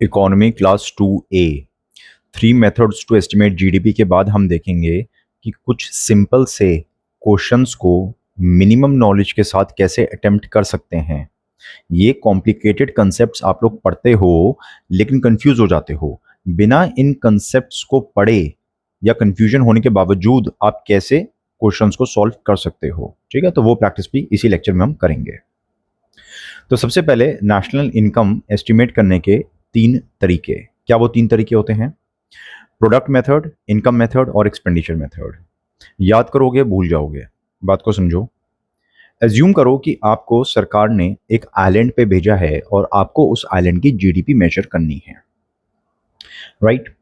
Economy class 2A, 3 methods to estimate GDP के बाद हम देखेंगे कि कुछ सिंपल से क्वेश्चंस को मिनिमम नॉलेज के साथ कैसे अटेम्प्ट कर सकते हैं। ये कॉम्प्लिकेटेड कंसेप्ट्स आप लोग पढ़ते हो लेकिन कंफ्यूज हो जाते हो। बिना इन कंसेप्ट्स को पढ़े या कंफ्यूजन होने के बावजूद आप कैसे क्वेश्चंस को सॉल्व कर सकते हो, ठीक है। तो वो प्रैक्टिस भी इसी लेक्चर में हम करेंगे। तो सबसे पहले नेशनल इनकम एस्टिमेट करने के 3 तरीके। क्या वो 3 तरीके होते हैं? प्रोडक्ट मेथड, इनकम मेथड और एक्सपेंडिचर मेथड। याद करोगे भूल जाओगे। बात को समझो। एज्यूम करो कि आपको सरकार ने एक आइलैंड पे भेजा है और आपको उस आइलैंड की जीडीपी मेजर करनी है, राइट।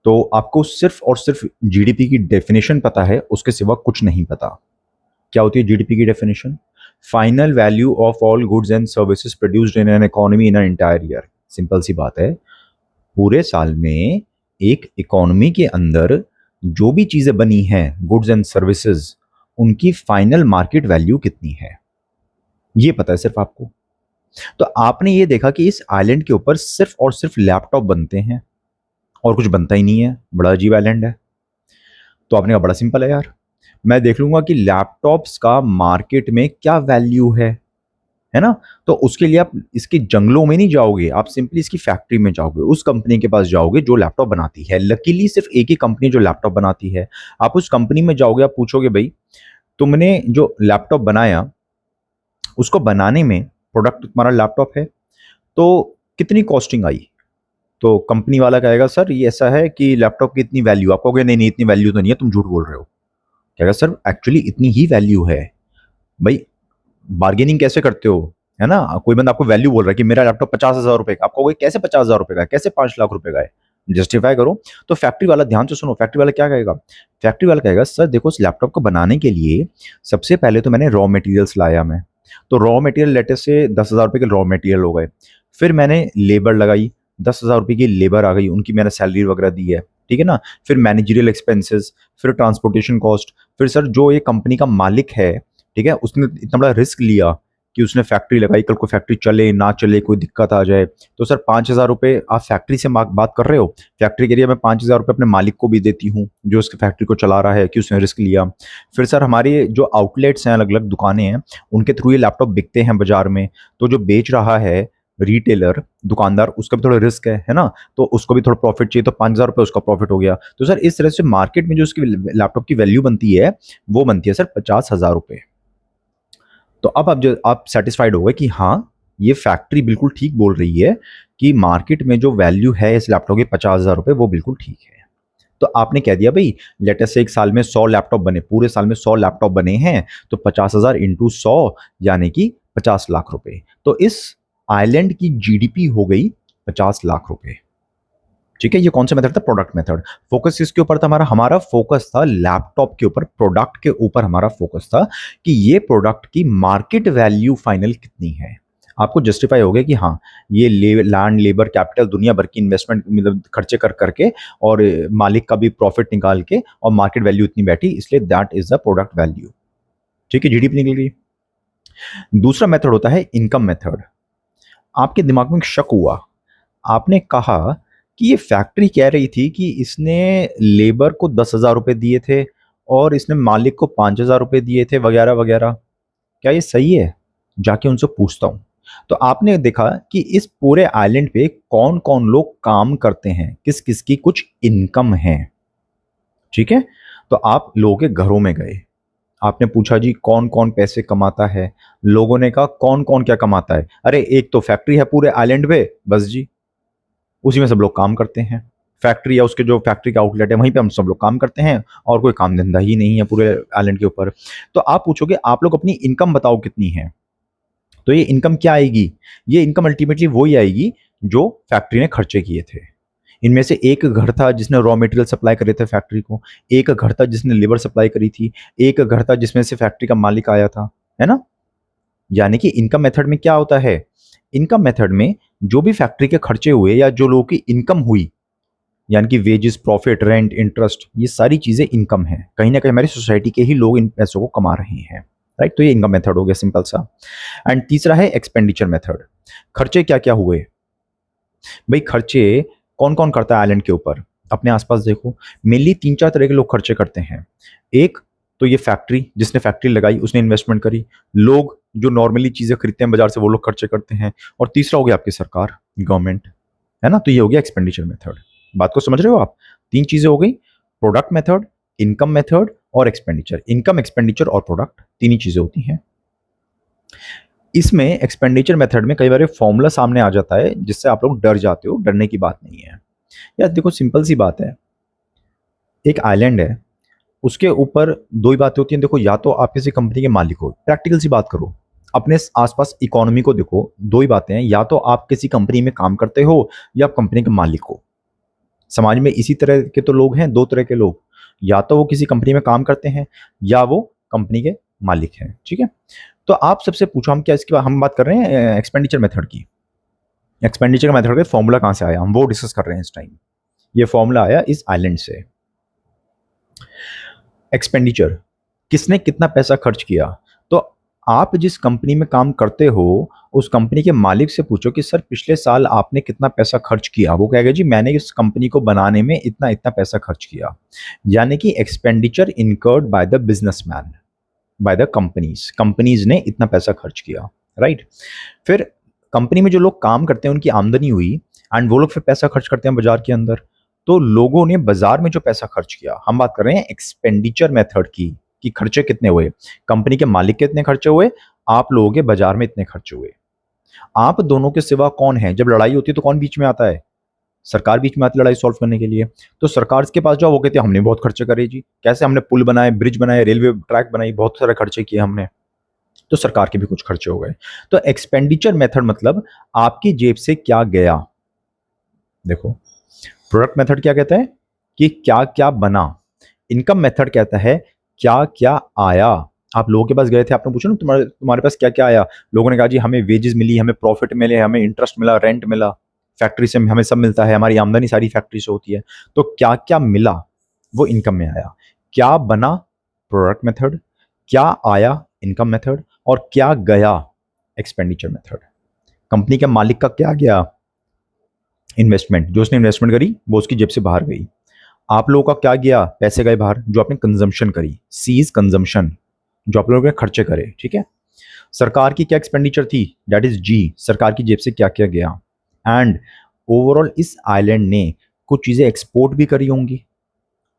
तो आपको सिर्फ और सिर्फ जीडीपी की डेफिनेशन पता है, उसके सिवा कुछ नहीं पता। क्या होती है जीडीपी की definition? Final value of all goods and services produced in an economy in an entire year. Simple सी बात है, पूरे साल में एक इकोनॉमी के अंदर जो भी चीजें बनी हैं, गुड्स एंड सर्विसेज, उनकी फाइनल मार्केट वैल्यू कितनी है, ये पता है सिर्फ आपको। तो आपने ये देखा कि इस आइलैंड के ऊपर सिर्फ और सिर्फ लैपटॉप बनते हैं और कुछ बनता ही नहीं है, बड़ा अजीब आइलैंड है। तो आपने कहा बड़ा सिंपल है यार, मैं देख लूंगा कि लैपटॉप्स का मार्केट में क्या वैल्यू है ना। तो उसके लिए आप इसके जंगलों में नहीं जाओगे, आप सिंपली इसकी फैक्ट्री में जाओगे, उस कंपनी के पास जाओगे जो लैपटॉप बनाती है। लकीली सिर्फ एक ही कंपनी जो लैपटॉप बनाती है। आप उस कंपनी में जाओगे, आप पूछोगे भाई तुमने जो लैपटॉप बनाया उसको बनाने में, प्रोडक्ट तुम्हारा लैपटॉप है, तो कितनी कॉस्टिंग आई? तो कंपनी वाला कहेगा सर ये ऐसा है कि लैपटॉप की इतनी वैल्यू। आप कहोगे नहीं नहीं इतनी वैल्यू तो नहीं है, तुम झूठ बोल रहे हो। कहेगा सर एक्चुअली इतनी ही वैल्यू है। भाई बार्गेनिंग कैसे करते हो, है ना। कोई बंदा आपको वैल्यू बोल रहा है कि मेरा लैपटॉप 50,000 रुपए का, आप कहोगे कैसे 50,000 रुपए का है, कैसे 5 लाख रुपए का है, जस्टिफाई करो। तो फैक्ट्री वाला, ध्यान से सुनो, फैक्ट्री वाला क्या कहेगा? फैक्ट्री वाला कहेगा सर देखो इस लैपटॉप को बनाने के लिए सबसे पहले तो मैंने रॉ मटेरियल्स लाया। मैं तो रॉ मटेरियल लेटे से 10,000 रुपए के रॉ मटेरियल हो गए। फिर मैंने लेबर लगाई, 10,000 रुपए की लेबर आ गई, उनकी मैंने सैलरी वगैरह दी है, ठीक है ना। फिर मैनेजरियल एक्सपेंसेस, फिर ट्रांसपोर्टेशन कॉस्ट, फिर सर जो ये कंपनी का मालिक है, ठीक है, उसने इतना बड़ा रिस्क लिया कि उसने फैक्ट्री लगाई, कल को फैक्ट्री चले ना चले, कोई दिक्कत आ जाए, तो सर 5,000 रुपये आप फैक्ट्री से बात कर रहे हो। फैक्ट्री के लिए मैं 5,000 रुपये अपने मालिक को भी देती हूँ जो उसकी फैक्ट्री को चला रहा है, कि उसने रिस्क लिया। फिर सर हमारे जो आउटलेट्स हैं, अलग अलग दुकानें हैं, उनके थ्रू ये लैपटॉप बिकते हैं बाजार में, तो जो बेच रहा है रिटेलर, दुकानदार, उसका भी थोड़ा रिस्क है ना, तो उसको भी थोड़ा प्रॉफिट चाहिए, तो 5,000 रुपये उसका प्रॉफिट हो गया। तो सर इस तरह से मार्केट में जो उसकी लैपटॉप की वैल्यू बनती है वो बनती है सर 50,000 रुपये। तो अब आप सेटिस्फाइड हो गए कि हाँ ये फैक्ट्री बिल्कुल ठीक बोल रही है कि मार्केट में जो वैल्यू है इस लैपटॉप की 50,000 रुपये, वो बिल्कुल ठीक है। तो आपने कह दिया भाई लेटेस्ट से एक साल में 100 लैपटॉप बने, पूरे साल में 100 लैपटॉप बने हैं, तो 50,000 इंटू 100 यानी कि 50 लाख रुपए। तो इस आइलैंड की जीडीपी हो गई 50 लाख रुपए, ठीक है। ये कौन सा मेथड था? Product method. फोकस किसके ऊपर था हमारा? हमारा फोकस था लैपटॉप के ऊपर, प्रोडक्ट के ऊपर हमारा फोकस था कि ये प्रोडक्ट की मार्केट वैल्यू फाइनल कितनी है। आपको जस्टिफाई हो गया कि हाँ ये लैंड, लेबर, कैपिटल, दुनिया भर की इन्वेस्टमेंट, मतलब खर्चे कर करके और मालिक का भी प्रॉफिट निकाल के और मार्केट वैल्यू इतनी बैठी, इसलिए that is the product value, ठीक है। जीडीपी निकल गई। दूसरा मेथड होता है इनकम मेथड। आपके दिमाग में शक हुआ, आपने कहा कि ये फैक्ट्री कह रही थी कि इसने लेबर को 10,000 रुपये दिए थे और इसने मालिक को 5,000 रुपये दिए थे, वगैरह वगैरह, क्या ये सही है? जाके उनसे पूछता हूँ। तो आपने देखा कि इस पूरे आइलैंड पे कौन कौन लोग काम करते हैं, किस किस की कुछ इनकम है, ठीक है। तो आप लोगों के घरों में गए, आपने पूछा जी कौन कौन पैसे कमाता है। लोगों ने कहा कौन कौन क्या कमाता है? अरे एक तो फैक्ट्री है पूरे आइलैंड पे, बस जी, उसी में सब लोग काम करते हैं। फैक्ट्री या उसके जो फैक्ट्री का आउटलेट है वहीं पे हम सब लोग काम करते हैं, और कोई काम धंधा ही नहीं है पूरे आइलैंड के ऊपर। तो आप पूछोगे आप लोग अपनी इनकम बताओ कितनी है, तो ये इनकम क्या आएगी? ये इनकम अल्टीमेटली वही आएगी जो फैक्ट्री ने खर्चे किए थे। इनमें से एक घर था जिसने रॉ मटेरियल सप्लाई करे थे फैक्ट्री को, एक घर था जिसने लेबर सप्लाई करी थी, एक घर था जिसमें से फैक्ट्री का मालिक आया था, है ना। यानी कि इनकम मेथड में क्या होता है? इनकम मेथड में जो भी फैक्ट्री के खर्चे हुए या जो लोगों की इनकम हुई, यानी कि वेजेस, प्रॉफिट, रेंट, इंटरेस्ट, ये सारी चीजें इनकम है। कहीं ना कहीं हमारी सोसाइटी के ही लोग इन पैसों को कमा रहे हैं, राइट। तो ये इनकम मेथड हो गया सिंपल सा। एंड तीसरा है एक्सपेंडिचर मेथड। खर्चे क्या क्या हुए, भाई खर्चे कौन कौन करता है आइलैंड के ऊपर? अपने आसपास देखो, मेनली 3-4 तरह के लोग खर्चे करते हैं। एक तो ये फैक्ट्री, जिसने फैक्ट्री लगाई उसने इन्वेस्टमेंट करी। लोग जो नॉर्मली चीजें खरीदते हैं बाजार से वो लोग खर्चे करते हैं। और तीसरा हो गया आपकी सरकार, गवर्नमेंट, है ना। तो ये हो गया एक्सपेंडिचर मेथड। बात को समझ रहे हो आप? 3 चीजें हो गई, प्रोडक्ट मेथड, इनकम मेथड और एक्सपेंडिचर। इनकम, एक्सपेंडिचर और प्रोडक्ट, 3 ही चीजें होती हैं। इसमें एक्सपेंडिचर मेथड में कई बार फॉर्मूला सामने आ जाता है जिससे आप लोग डर जाते हो। डरने की बात नहीं है यार, देखो सिंपल सी बात है। एक आइलैंड है, उसके ऊपर 2 ही बातें होती हैं। देखो, या तो आप किसी कंपनी के मालिक हो, प्रैक्टिकल सी बात करो, अपने आसपास इकोनॉमी को देखो, 2 ही बातें हैं, या तो आप किसी कंपनी में काम करते हो या आप कंपनी के मालिक हो। समाज में इसी तरह के तो लोग हैं, 2 तरह के लोग, या तो वो किसी कंपनी में काम करते हैं या वो कंपनी के मालिक हैं। ठीक है, तो आप सबसे पूछो, हम क्या इसके बाद हम बात कर रहे हैं एक्सपेंडिचर मेथड की। एक्सपेंडिचर मेथड का फॉर्मूला कहां से आया, हम वो डिस्कस कर रहे हैं इस टाइम। ये फॉर्मूला आया इस आइलैंड से। एक्सपेंडिचर, किसने कितना पैसा खर्च किया। तो आप जिस कंपनी में काम करते हो उस कंपनी के मालिक से पूछो कि सर पिछले साल आपने कितना पैसा खर्च किया। वो कहेगा जी मैंने इस कंपनी को बनाने में इतना इतना पैसा खर्च किया। यानी कि expenditure incurred by the businessman, by the companies, companies ने इतना पैसा खर्च किया, राइट। फिर कंपनी में जो लोग काम करते हैं उनकी आमदनी हुई एंड वो लोग फिर पैसा खर्च करते हैं बाजार के अंदर। तो लोगों ने बाजार में जो पैसा खर्च किया, हम बात कर रहे हैं एक्सपेंडिचर मेथड की, कि खर्चे कितने हुए, कंपनी के मालिक के इतने खर्चे हुए, आप लोगों के बाजार में इतने खर्चे हुए। आप दोनों के सिवा कौन है? जब लड़ाई होती है तो कौन बीच में आता है? सरकार बीच में आती है लड़ाई सॉल्व करने के लिए। तो सरकार के पास जाओ, वो कहते हैं हमने बहुत खर्चे करे जी, कैसे, हमने पुल बनाए, ब्रिज बनाए, रेलवे ट्रैक बनाई, बहुत सारे खर्चे किए हमने। तो सरकार के भी कुछ खर्चे हो गए। तो एक्सपेंडिचर मेथड मतलब आपकी जेब से क्या गया। देखो, प्रोडक्ट मेथड क्या कहता है कि क्या क्या बना। इनकम मेथड कहता है क्या क्या आया। आप लोगों के पास गए थे, आपने पूछा ना तुम्हारे पास क्या क्या आया। लोगों ने कहा जी हमें वेजेस मिली, हमें प्रॉफिट मिले, हमें इंटरेस्ट मिला, रेंट मिला, फैक्ट्री से हमें सब मिलता है, हमारी आमदनी सारी फैक्ट्री से होती है। तो क्या क्या मिला वो इनकम में आया। क्या बना, प्रोडक्ट मेथड। क्या आया, इनकम मेथड। और क्या गया, एक्सपेंडिचर मेथड। कंपनी के मालिक का क्या गया, इन्वेस्टमेंट, जो उसने इन्वेस्टमेंट करी वो उसकी जेब से बाहर गई। आप लोगों का क्या गया, पैसे गए बाहर, जो आपने कंजम्पशन करी, सीज कंजम्पशन, जो आप लोगों ने खर्चे करे। ठीक है, सरकार की क्या एक्सपेंडिचर थी, दैट इज जी, सरकार की जेब से क्या क्या गया। एंड ओवरऑल इस आइलैंड ने कुछ चीजें एक्सपोर्ट भी करी होंगी,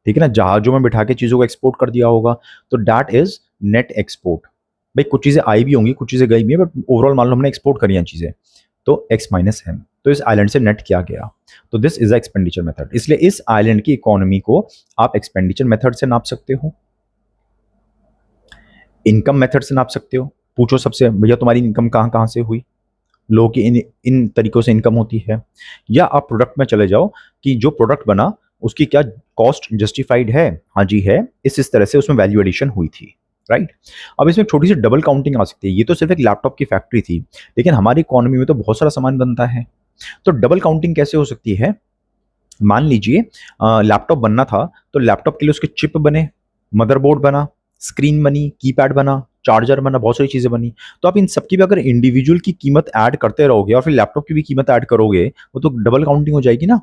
ठीक है ना, जहाजों में बिठा के चीजों को एक्सपोर्ट कर दिया होगा, तो दैट इज नेट एक्सपोर्ट। भाई कुछ चीजें आई भी होंगी, कुछ चीजें गई भी है, बट ओवरऑल मान लो हमने एक्सपोर्ट करी हैं चीजें, तो एक्स माइनस एम। तो इस आइलैंड से नेट किया गया। तो दिस इज एक्सपेंडिचर मेथड। इसलिए इस आइलैंड की इकोनॉमी को आप एक्सपेंडिचर मेथड से नाप सकते हो, इनकम मेथड से नाप सकते हो। पूछो सबसे, भैया तुम्हारी इनकम कहाँ कहाँ से हुई, लोगों की इन इन तरीकों से इनकम होती है। या आप प्रोडक्ट में चले जाओ कि जो प्रोडक्ट बना उसकी क्या कॉस्ट जस्टिफाइड है, हाँ जी है, इस तरह से उसमें वैल्यू एडिशन हुई थी, राइट। अब इसमें छोटी सी डबल काउंटिंग आ सकती है। ये तो सिर्फ एक लैपटॉप की फैक्ट्री थी, लेकिन हमारी इकोनॉमी में तो बहुत सारा सामान बनता है। तो डबल काउंटिंग कैसे हो सकती है? मान लीजिए लैपटॉप बनना था, तो लैपटॉप के लिए उसके चिप बने, मदरबोर्ड बना, स्क्रीन बनी, कीपैड बना, चार्जर बना, बहुत सारी चीजें बनी। तो आप इन सबकी भी अगर इंडिविजुअल की कीमत ऐड करते रहोगे और फिर लैपटॉप की भी कीमत ऐड करोगे, वो तो डबल काउंटिंग हो जाएगी ना।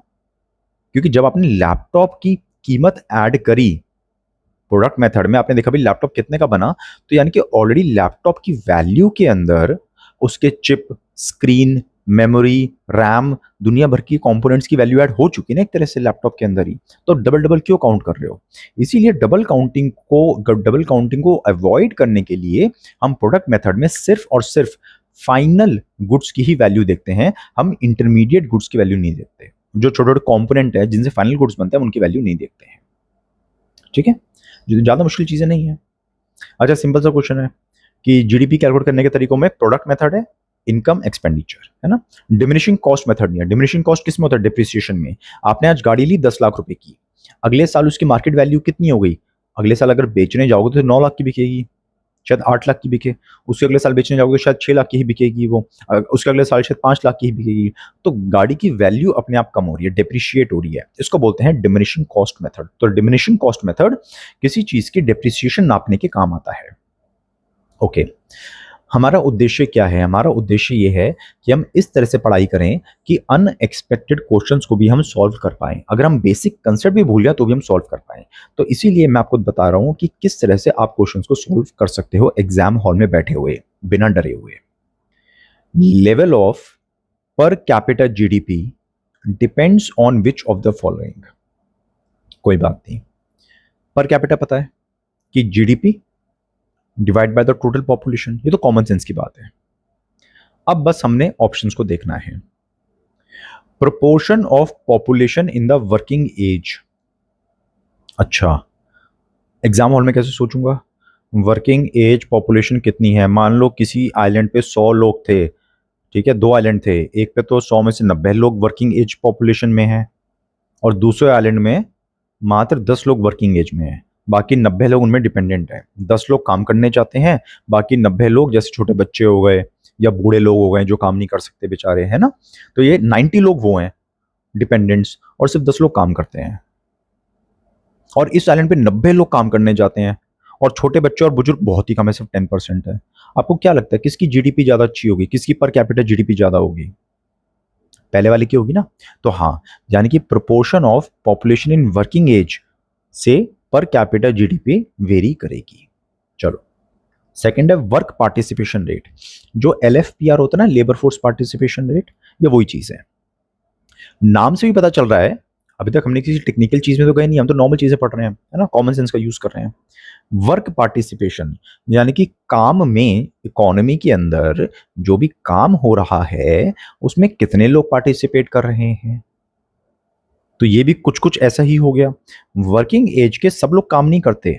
क्योंकि जब आपने लैपटॉप की कीमत ऐड करी प्रोडक्ट मेथड में, आपने देखा भाई लैपटॉप कितने का बना, तो यानी कि ऑलरेडी लैपटॉप की वैल्यू के अंदर उसके चिप, स्क्रीन, मेमोरी, रैम, दुनिया भर की कंपोनेंट्स की वैल्यू ऐड हो चुकी है ना एक तरह से लैपटॉप के अंदर ही। तो डबल डबल क्यों काउंट कर रहे हो? इसीलिए डबल काउंटिंग को अवॉइड करने के लिए हम प्रोडक्ट मेथड में सिर्फ और सिर्फ फाइनल गुड्स की ही वैल्यू देखते हैं, हम इंटरमीडिएट गुड्स की वैल्यू नहीं देखते। जो छोटे छोटे कॉम्पोनेंट है जिनसे फाइनल गुड्स बनते हैं उनकी वैल्यू नहीं देखते हैं। ठीक है, ज्यादा मुश्किल चीजें नहीं है। अच्छा, सिंपल सा क्वेश्चन है कि जीडीपी कैलकुलेट करने के तरीकों में प्रोडक्ट मेथड है, इनकम, एक्सपेंडिचर, है ना। डिमिनिशिंग कॉस्ट मेथड नहीं है। डिमिनिशिंग कॉस्ट किस में होता है? डिप्रिसिएशन में। आपने आज गाड़ी ली 10 लाख रुपए की, अगले साल उसकी मार्केट वैल्यू कितनी हो गई? अगले साल अगर बेचने जाओगे तो 9 लाख की बिकेगी, शायद 8 लाख की बिके। उसके अगले साल बेचने जाओगे शायद 6 लाख की ही बिकेगी वो, उसके अगले साल शायद 5 लाख की ही बिकेगी। तो गाड़ी की वैल्यू अपने आप कम हो रही है, डिप्रिशिएट हो रही है। इसको बोलते हैं डिमिनिशिंग कॉस्ट मेथड। तो डिमिनिशिंग कॉस्ट मेथड किसी चीज की डिप्रिसिएशन नापने के काम आता है। ओके, हमारा उद्देश्य क्या है? हमारा उद्देश्य ये है कि हम इस तरह से पढ़ाई करें कि अनएक्सपेक्टेड क्वेश्चंस को भी हम सॉल्व कर पाएं। अगर हम बेसिक कंसेप्ट भी भूल जाए तो भी हम सॉल्व कर पाएं। तो इसीलिए मैं आपको बता रहा हूं कि किस तरह से आप क्वेश्चंस को सॉल्व कर सकते हो एग्जाम हॉल में बैठे हुए, बिना डरे हुए। लेवल ऑफ पर capita GDP depends on which of the following. कोई बात नहीं, पर कैपिटा पता है कि GDP divide by the total population, ये तो कॉमन सेंस की बात है। अब बस हमने ऑप्शंस को देखना है। Proportion of population in the working age. अच्छा, एग्जाम हॉल में कैसे सोचूंगा? वर्किंग एज पॉपुलेशन कितनी है? मान लो किसी आइलैंड पे 100 लोग थे, ठीक है, 2 आइलैंड थे, एक पे तो 100 में से 90 लोग वर्किंग एज पॉपुलेशन में हैं और दूसरे आइलैंड में मात्र 10 लोग वर्किंग एज में हैं। बाकी 90 लोग उनमें डिपेंडेंट हैं। 10 लोग काम करने चाहते हैं, बाकी 90 लोग जैसे छोटे बच्चे हो गए या बूढ़े लोग हो गए जो काम नहीं कर सकते बेचारे, है ना। तो ये 90 लोग वो हैं डिपेंडेंट्स और सिर्फ 10 लोग काम करते हैं। और इस आइलैंड पे 90 लोग काम करने जाते हैं और छोटे बच्चे और बुजुर्ग बहुत ही कम है, सिर्फ 10% है। आपको क्या लगता है किसकी जीडीपी ज्यादा अच्छी होगी, किसकी पर कैपिटा जीडीपी ज्यादा होगी? पहले वाले की होगी ना। तो हाँ, यानी कि proportion of population in working age से पर कैपिटा जीडीपी वेरी करेगी। चलो, सेकंड है वर्क पार्टिसिपेशन रेट। जो LFPR होता है ना, लेबर फोर्स पार्टिसिपेशन रेट, ये वही चीज है। नाम से भी पता चल रहा है, अभी तक हमने किसी टेक्निकल चीज में तो गए नहीं, हम तो नॉर्मल चीजें पढ़ रहे हैं, है ना, कॉमन सेंस का यूज कर रहे हैं। वर्क पार्टिसिपेशन यानी कि काम में, इकोनॉमी के अंदर जो भी काम हो रहा है उसमें कितने लोग पार्टिसिपेट कर रहे हैं। तो ये भी कुछ कुछ ऐसा ही हो गया। वर्किंग एज के सब लोग काम नहीं करते,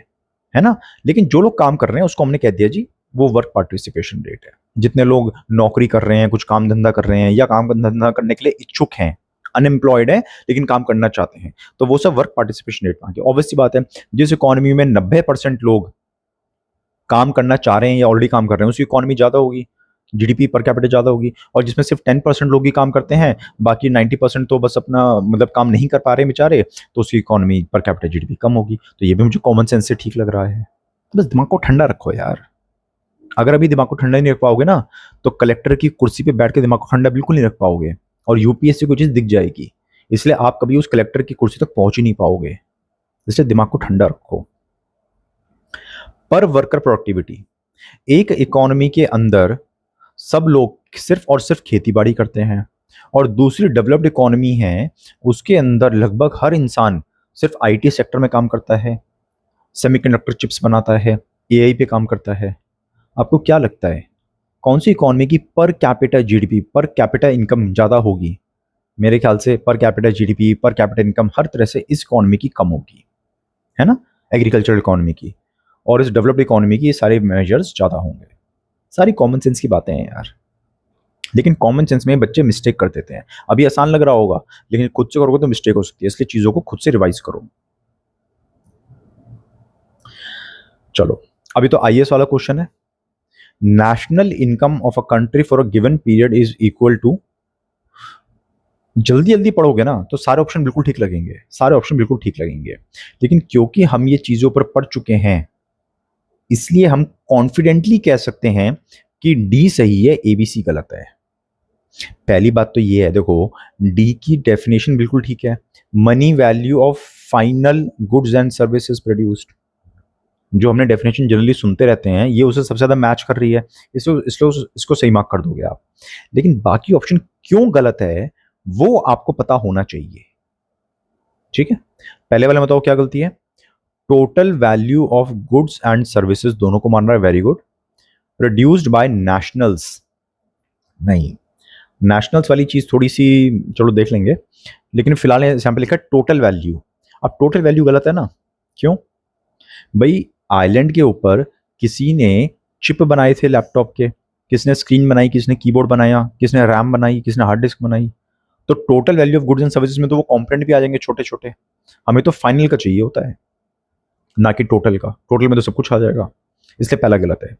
है ना, लेकिन जो लोग काम कर रहे हैं उसको हमने कह दिया जी वो वर्क पार्टिसिपेशन रेट है। जितने लोग नौकरी कर रहे हैं, कुछ काम धंधा कर रहे हैं या काम धंधा करने के लिए इच्छुक हैं, अनएम्प्लॉयड है लेकिन काम करना चाहते हैं, तो वो सब वर्क पार्टिसिपेशन रेट में आ गया। ऑब्वियस सी बात है, जिस इकोनॉमी में 90% लोग काम करना चाह रहे हैं या ऑलरेडी काम कर रहे हैं उसकी इकोनॉमी ज्यादा होगी, जीडीपी पर कैपिटा ज्यादा होगी। और जिसमें सिर्फ 10% लोग ही काम करते हैं, बाकी 90% तो बस अपना मतलब काम नहीं कर पा रहे बेचारे, तो उसकी इकोनॉमी पर कैपिटा जीडीपी कम होगी। तो ये भी मुझे कॉमन सेंस से ठीक लग रहा है। तो बस दिमाग को ठंडा रखो यार। अगर अभी दिमाग को ठंडा ही नहीं रख पाओगे ना, तो कलेक्टर की कुर्सी पे बैठ के दिमाग को ठंडा बिल्कुल नहीं रख पाओगे और यूपीएससी को चीज दिख जाएगी। इसलिए आप कभी उस कलेक्टर की कुर्सी तक पहुंच ही नहीं पाओगे। इसलिए दिमाग को ठंडा रखो। पर वर्कर प्रोडक्टिविटी, एक इकोनॉमी के अंदर सब लोग सिर्फ और सिर्फ खेती बाड़ी करते हैं और दूसरी डेवलप्ड इकोनॉमी है उसके अंदर लगभग हर इंसान सिर्फ आईटी सेक्टर में काम करता है, सेमीकंडक्टर चिप्स बनाता है, एआई पे काम करता है। आपको क्या लगता है कौन सी इकोनॉमी की per capita GDP, per capita income ज़्यादा होगी? मेरे ख्याल से per capita GDP, per capita income हर तरह से इस इकोनॉमी की कम होगी, है ना, एग्रीकल्चरल इकोनॉमी की। और इस डेवलप्ड इकोनॉमी की ये सारे मेजर्स ज़्यादा होंगे। सारी कॉमन सेंस की बातें हैं यार, लेकिन कॉमन सेंस में बच्चे मिस्टेक कर देते हैं। अभी आसान लग रहा होगा लेकिन खुद से करोगे तो मिस्टेक हो सकती है, इसलिए चीज़ों को खुद से रिवाइज करो। चलो, अभी तो आईएएस वाला क्वेश्चन है। National income of a country for a given period is equal to. जल्दी जल्दी पढ़ोगे ना तो सारे ऑप्शन बिल्कुल ठीक लगेंगे, सारे ऑप्शन बिल्कुल ठीक लगेंगे, लेकिन क्योंकि हम ये चीज़ों पर पढ़ चुके हैं इसलिए हम कॉन्फिडेंटली कह सकते हैं कि डी सही है, एबीसी गलत है। पहली बात तो ये है, देखो डी की डेफिनेशन बिल्कुल ठीक है, money value of final goods and services produced. जो हमने डेफिनेशन जनरली सुनते रहते हैं ये उसे सबसे ज़्यादा मैच कर रही है, इसको सही मार्क कर दोगे आप। लेकिन बाकी ऑप्शन क्यों गलत है वो आपको पता होना चाहिए, ठीक है। पहले वाले में बताओ क्या गलती है? Total value of goods and services, दोनों को मान रहा है, very good. Produced by nationals, नहीं, नेशनल्स वाली चीज थोड़ी सी चलो देख लेंगे, लेकिन फिलहाल एग्जाम्पल लिखा है टोटल वैल्यू। अब टोटल वैल्यू गलत है ना, क्यों भाई? आइलैंड के ऊपर किसी ने चिप बनाए थे लैपटॉप के, किसने स्क्रीन बनाई, किसने कीबोर्ड बनाया, किसने रैम बनाई, किसने हार्ड डिस्क बनाई। तो total value of goods and services में तो वो कॉम्पोनेंट भी आ जाएंगे छोटे छोटे। हमें तो फाइनल का चाहिए होता है ना कि टोटल का। टोटल में तो सब कुछ आ जाएगा, इसलिए पहला गलत है।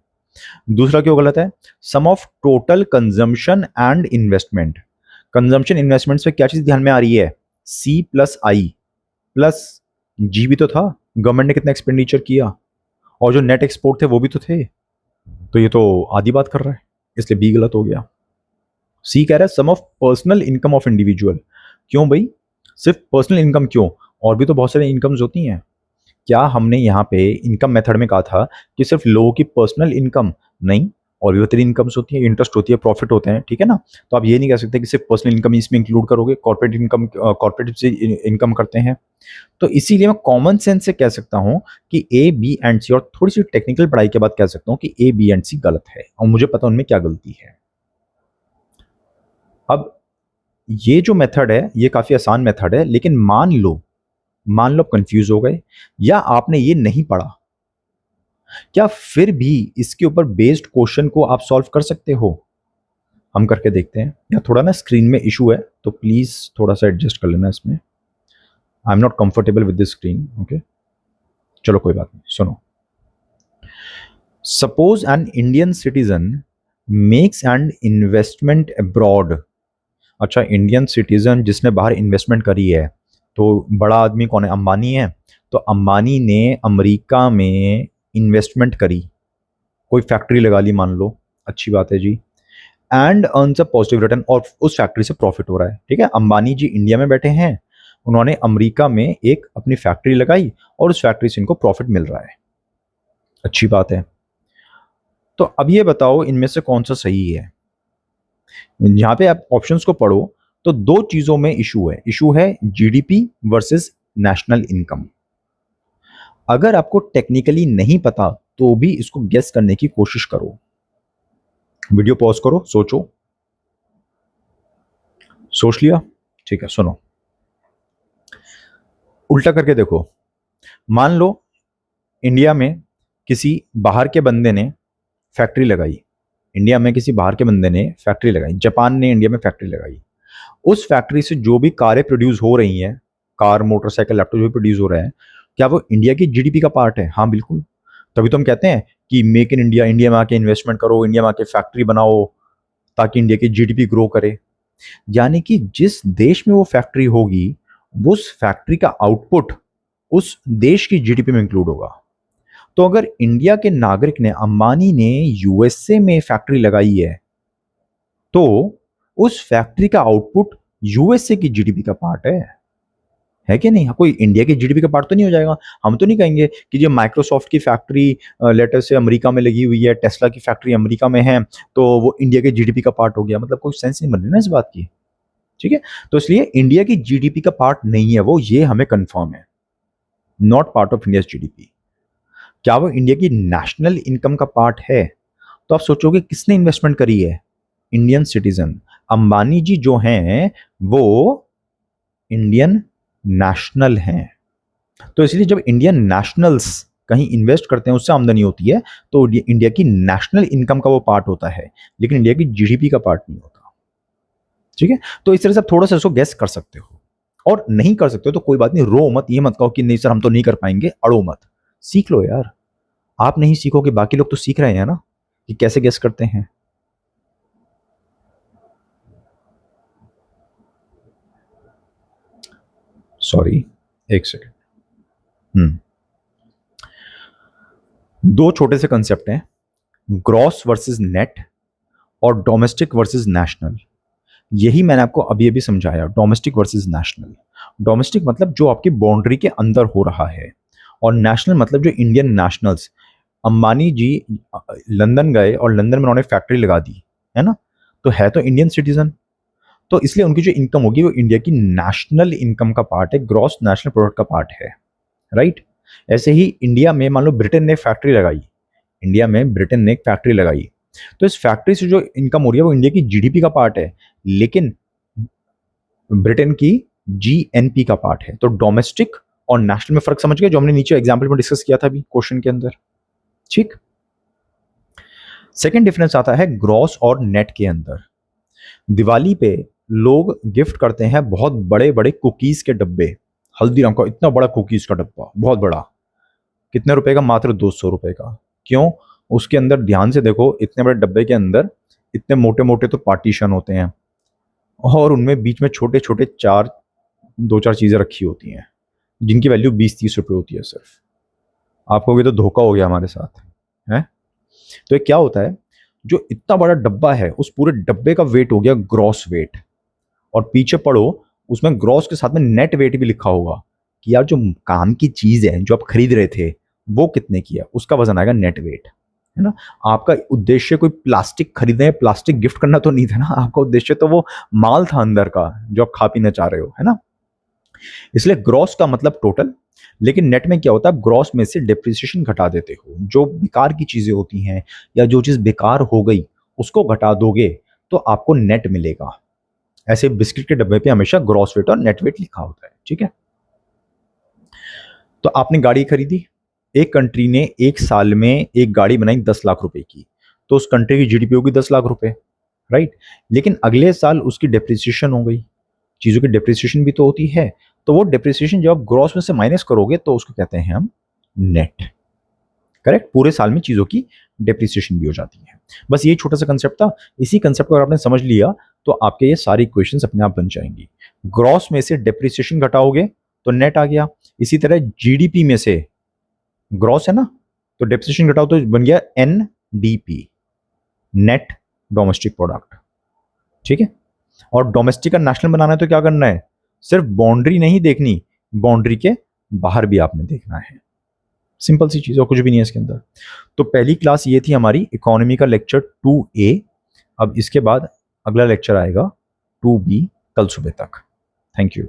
दूसरा क्यों गलत है? Sum of total consumption and investment. Consumption investment से क्या चीज ध्यान में आ रही है? सी प्लस आई प्लस जी भी तो था, गवर्नमेंट ने कितना एक्सपेंडिचर किया, और जो नेट एक्सपोर्ट थे वो भी तो थे। तो ये तो आधी बात कर रहा है, इसलिए बी गलत हो गया। सी कह रहा है sum of personal income of individual. क्यों भाई, सिर्फ पर्सनल इनकम क्यों, और भी तो बहुत सारी इनकम्स होती हैं। क्या हमने यहाँ पे इनकम मेथड में कहा था कि सिर्फ लोगों की पर्सनल इनकम? नहीं, और भी बड़ी इनकम्स होती है, इंटरेस्ट होती है, प्रॉफिट होते हैं, ठीक है ना। तो आप ये नहीं कह सकते कि सिर्फ पर्सनल इनकम इसमें इंक्लूड करोगे, कॉर्पोरेट इनकम, कॉर्पोरेट से इनकम करते हैं। तो इसीलिए मैं कॉमन सेंस से कह सकता हूं कि ए बी एंड सी, और थोड़ी सी टेक्निकल पढ़ाई के बाद कह सकता हूं कि ए बी एंड सी गलत है, और मुझे पता उनमें क्या गलती है। अब ये जो मेथड है ये काफी आसान मेथड है, लेकिन मान लो कंफ्यूज हो गए या आपने ये नहीं पढ़ा, क्या फिर भी इसके ऊपर बेस्ड क्वेश्चन को आप सॉल्व कर सकते हो? हम करके देखते हैं। या थोड़ा ना स्क्रीन में इशू है, तो प्लीज थोड़ा सा एडजस्ट कर लेना इसमें। I am not comfortable with this screen, okay. चलो कोई बात नहीं, सुनो। Suppose an Indian citizen makes an investment abroad. अच्छा, इंडियन सिटीजन जिसने बाहर इन्वेस्टमेंट करी है, तो बड़ा आदमी कौन है? अंबानी है। तो अंबानी ने अमेरिका में इन्वेस्टमेंट करी, कोई फैक्ट्री लगा ली मान लो, अच्छी बात है जी, and earns a positive return, और उस फैक्ट्री से प्रॉफिट हो रहा है, ठीक है। अंबानी जी इंडिया में बैठे हैं, उन्होंने अमेरिका में एक अपनी फैक्ट्री लगाई और उस फैक्ट्री से इनको प्रॉफिट मिल रहा है, अच्छी बात है। तो अब ये बताओ इनमें से कौन सा सही है? यहाँ पे आप ऑप्शंस को पढ़ो तो दो चीजों में इशू है जीडीपी वर्सेस नेशनल इनकम। अगर आपको टेक्निकली नहीं पता तो भी इसको गेस करने की कोशिश करो। वीडियो पॉज करो, सोचो। सोच लिया? ठीक है, सुनो। उल्टा करके देखो। मान लो इंडिया में किसी बाहर के बंदे ने फैक्ट्री लगाई, जापान ने इंडिया में फैक्ट्री लगाई। उस फैक्ट्री से जो भी कारें प्रोड्यूस हो रही हैं, कार, मोटरसाइकिल, लैपटॉप जो भी प्रोड्यूस हो रहे हैं, क्या वो इंडिया की जीडीपी का पार्ट है? हाँ बिल्कुल। तभी तो हम कहते हैं कि मेक इन इंडिया, इंडिया में आके इन्वेस्टमेंट करो, इंडिया में आके फैक्ट्री बनाओ ताकि इंडिया की जीडीपी ग्रो करे। यानी कि जिस देश में वो फैक्ट्री होगी, उस फैक्ट्री का आउटपुट उस देश की जीडीपी में इंक्लूड होगा। तो अगर इंडिया के नागरिक ने, अंबानी ने यूएसए में फैक्ट्री लगाई है, तो उस फैक्ट्री का आउटपुट यूएसए की जीडीपी का पार्ट है कि नहीं? कोई इंडिया की जीडीपी का पार्ट तो नहीं हो जाएगा। हम तो नहीं कहेंगे कि जो माइक्रोसॉफ्ट की फैक्ट्री लेटर से अमेरिका में लगी हुई है, टेस्ला की फैक्ट्री अमेरिका में है, तो वो इंडिया के जीडीपी का पार्ट हो गया। मतलब कोई सेंस नहीं बन रही ना इस बात की, ठीक है। तो इसलिए इंडिया की जीडीपी का पार्ट नहीं है वो, ये हमें कंफर्म है, not part of India GDP. क्या वो इंडिया की नेशनल इनकम का पार्ट है? तो आप सोचोगे किसने इन्वेस्टमेंट करी है? Indian citizen. अंबानी जी जो हैं वो इंडियन नेशनल हैं। तो इसलिए जब इंडियन नेशनल्स कहीं इन्वेस्ट करते हैं, उससे आमदनी होती है, तो इंडिया की नेशनल इनकम का वो पार्ट होता है, लेकिन इंडिया की जीडीपी का पार्ट नहीं होता, ठीक है। तो इस तरह से आप थोड़ा सा इसको गेस कर सकते हो, और नहीं कर सकते हो तो कोई बात नहीं, रो मत, ये मत कहो कि नहीं सर हम तो नहीं कर पाएंगे, अड़ो मत, सीख लो यार। आप नहीं सीखोगे बाकी लोग तो सीख रहे हैं ना कि कैसे गेस करते हैं। सॉरी, एक सेकेंड। दो छोटे से कंसेप्ट हैं, ग्रॉस वर्सेस नेट और डोमेस्टिक वर्सेस नेशनल। यही मैंने आपको अभी अभी समझाया, डोमेस्टिक वर्सेस नेशनल। डोमेस्टिक मतलब जो आपकी बाउंड्री के अंदर हो रहा है, और नेशनल मतलब जो इंडियन नेशनल्स। अंबानी जी लंदन गए और लंदन में उन्होंने फैक्ट्री लगा दी, है ना, तो है तो इंडियन सिटीजन, तो इसलिए उनकी जो इनकम होगी वो इंडिया की नेशनल इनकम का पार्ट है, ग्रॉस नेशनल प्रोडक्ट का पार्ट है, राइट। ऐसे ही इंडिया में मान लो ब्रिटेन ने फैक्ट्री लगाई, एक फैक्ट्री लगाई, तो इस फैक्ट्री से जो इनकम हो रही है वो इंडिया की जीडीपी का पार्ट है, लेकिन ब्रिटेन की जीएनपी का पार्ट है। तो डोमेस्टिक और नेशनल में फर्क समझ गए, जो हमने नीचे एग्जाम्पल में डिस्कस किया था अभी क्वेश्चन के अंदर, ठीक। सेकेंड डिफरेंस आता है ग्रॉस और नेट के अंदर। दिवाली पे लोग गिफ्ट करते हैं बहुत बड़े बड़े कुकीज के डब्बे, हल्दीराम का इतना बड़ा कुकीज का डब्बा, बहुत बड़ा, कितने रुपए का? मात्र 200 रुपए का। क्यों? उसके अंदर ध्यान से देखो, इतने बड़े डब्बे के अंदर इतने मोटे मोटे तो पार्टीशन होते हैं, और उनमें बीच में छोटे छोटे दो चार चीजें रखी होती हैं, जिनकी वैल्यू 20-30 रुपए होती है सिर्फ। आपको भी तो धोखा हो गया हमारे साथ है। तो ये क्या होता है, जो इतना बड़ा डब्बा है उस पूरे डब्बे का वेट हो गया ग्रॉस वेट, और पीछे पढ़ो उसमें ग्रॉस के साथ में नेट वेट भी लिखा होगा कि यार जो काम की चीज है जो आप खरीद रहे थे वो कितने की है, उसका वजन आएगा नेट वेट, है ना। आपका उद्देश्य कोई प्लास्टिक खरीदना है, प्लास्टिक गिफ्ट करना तो नहीं था ना, आपका उद्देश्य तो वो माल था अंदर का जो आप खा पीना चाह रहे हो, है ना। इसलिए ग्रॉस का मतलब टोटल, लेकिन नेट में क्या होता है, ग्रॉस में से डिप्रिसिएशन घटा देते हो, जो बेकार की चीजें होती हैं या जो चीज बेकार हो गई उसको घटा दोगे तो आपको नेट मिलेगा। ऐसे बिस्किट के डब्बे पे हमेशा ग्रॉस वेट और नेट वेट लिखा होता है, ठीक है। तो आपने गाड़ी खरीदी, एक कंट्री ने एक साल में एक गाड़ी बनाई 10 लाख रुपए की, तो उस कंट्री की जीडीपी होगी 10 लाख रुपए, राइट। लेकिन अगले साल उसकी डेप्रिसिएशन हो गई, चीज़ों की डेप्रिसिएशन भी तो होती है, तो वो डेप्रिसिएशन जब आप ग्रॉस में से माइनस करोगे तो उसको कहते हैं हम नेट, करेक्ट। पूरे साल में चीज़ों की डेप्रिसिएशन भी हो जाती है। बस ये छोटा सा कंसेप्ट था, इसी कंसेप्ट को अगर आपने समझ लिया तो आपके ये सारी इक्वेशंस अपने आप बन जाएंगी। ग्रॉस में से डेप्रिसिएशन घटाओगे तो नेट आ गया, इसी तरह जीडीपी में से ग्रॉस है ना, तो डेप्रिसिएशन घटाओ तो बन गया एनडीपी, नेट डोमेस्टिक प्रोडक्ट, ठीक है। और डोमेस्टिक का नेशनल बनाना है तो क्या करना है, सिर्फ बाउंड्री नहीं देखनी, बाउंड्री के बाहर भी आपने देखना है। सिंपल सी चीज और कुछ भी नहीं है इसके अंदर। तो पहली क्लास ये थी हमारी इकोनॉमी का लेक्चर 2A। अब इसके बाद अगला लेक्चर आएगा 2B, कल सुबह तक। Thank you.